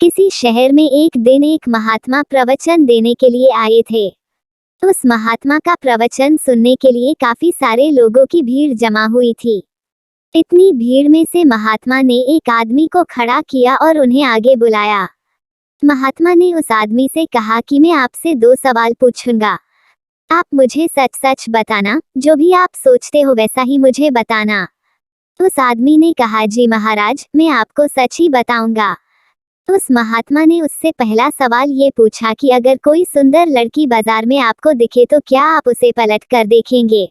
किसी शहर में एक दिन एक महात्मा प्रवचन देने के लिए आए थे। उस महात्मा का प्रवचन सुनने के लिए काफी सारे लोगों की भीड़ जमा हुई थी। इतनी भीड़ में से महात्मा ने एक आदमी को खड़ा किया और उन्हें आगे बुलाया। महात्मा ने उस आदमी से कहा कि मैं आपसे 2 सवाल पूछूंगा। आप मुझे सच सच बताना, जो भी आप सोचते हो वैसा ही मुझे बताना। उस आदमी ने कहा, जी महाराज, मैं आपको सच ही बताऊंगा। उस महात्मा ने उससे पहला सवाल ये पूछा कि अगर कोई सुंदर लड़की बाजार में आपको दिखे तो क्या आप उसे पलट कर देखेंगे?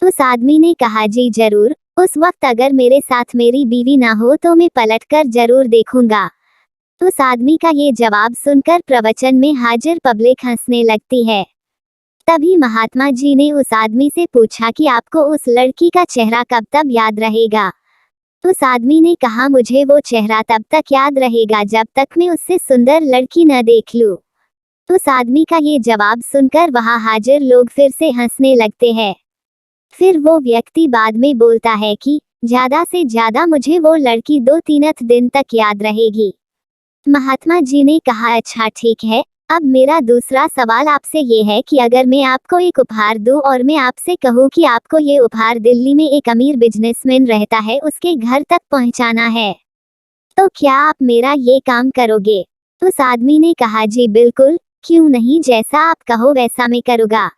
उस आदमी ने कहा, जी जरूर। उस वक्त अगर मेरे साथ मेरी बीवी ना हो तो मैं पलट कर जरूर देखूंगा। उस आदमी का ये जवाब सुनकर प्रवचन में हाजिर पब्लिक हंसने लगती है। तभी महात्मा जी ने उस आदमी से पूछा कि आपको उस लड़की का चेहरा कब तक याद रहेगा? उस आदमी ने कहा, मुझे वो चेहरा तब तक याद रहेगा जब तक मैं उससे सुंदर लड़की न देख लूं। उस आदमी का ये जवाब सुनकर वहां हाजिर लोग फिर से हंसने लगते हैं। फिर वो व्यक्ति बाद में बोलता है कि ज्यादा से ज्यादा मुझे वो लड़की 2-3 दिन तक याद रहेगी। महात्मा जी ने कहा, अच्छा ठीक है। अब मेरा दूसरा सवाल आपसे ये है कि अगर मैं आपको एक उपहार दूं और मैं आपसे कहूं कि आपको ये उपहार दिल्ली में एक अमीर बिजनेसमैन रहता है उसके घर तक पहुंचाना है, तो क्या आप मेरा ये काम करोगे? उस आदमी ने कहा, जी बिल्कुल, क्यों नहीं, जैसा आप कहो वैसा मैं करूँगा।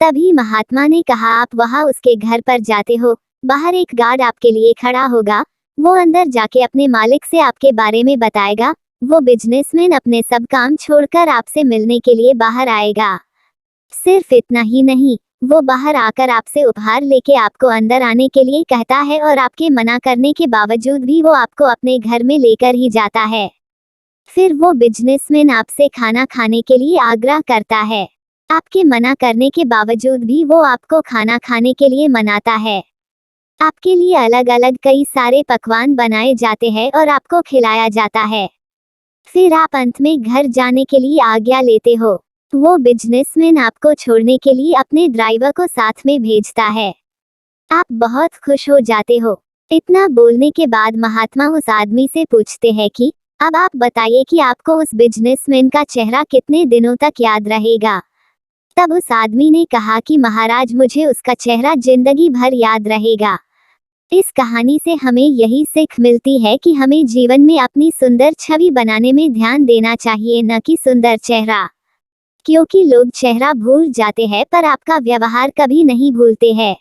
तभी महात्मा ने कहा, आप वहां उसके घर पर जाते हो, बाहर एक गार्ड आपके लिए खड़ा होगा, वो अंदर जाके अपने मालिक से आपके बारे में बताएगा। वो बिजनेसमैन अपने सब काम छोड़कर आपसे मिलने के लिए बाहर आएगा। सिर्फ इतना ही नहीं, वो बाहर आकर आपसे उपहार लेके आपको अंदर आने के लिए कहता है और आपके मना करने के बावजूद भी वो आपको अपने घर में लेकर ही जाता है। फिर वो बिजनेसमैन आपसे खाना खाने के लिए आग्रह करता है। आपके मना करने के बावजूद भी वो आपको खाना खाने के लिए मनाता है। आपके लिए अलग अलग कई सारे पकवान बनाए जाते हैं और आपको खिलाया जाता है। फिर आप अंत में घर जाने के लिए आज्ञा लेते हो। वो बिजनेसमैन आपको छोड़ने के लिए अपने ड्राइवर को साथ में भेजता है। आप बहुत खुश हो जाते हो। इतना बोलने के बाद महात्मा उस आदमी से पूछते हैं कि अब आप बताइए कि आपको उस बिजनेसमैन का चेहरा कितने दिनों तक याद रहेगा? तब उस आदमी ने कहा कि महाराज, मुझे उसका चेहरा जिंदगी भर याद रहेगा। इस कहानी से हमें यही सीख मिलती है कि हमें जीवन में अपनी सुंदर छवि बनाने में ध्यान देना चाहिए, न कि सुंदर चेहरा। क्योंकि लोग चेहरा भूल जाते हैं पर आपका व्यवहार कभी नहीं भूलते हैं।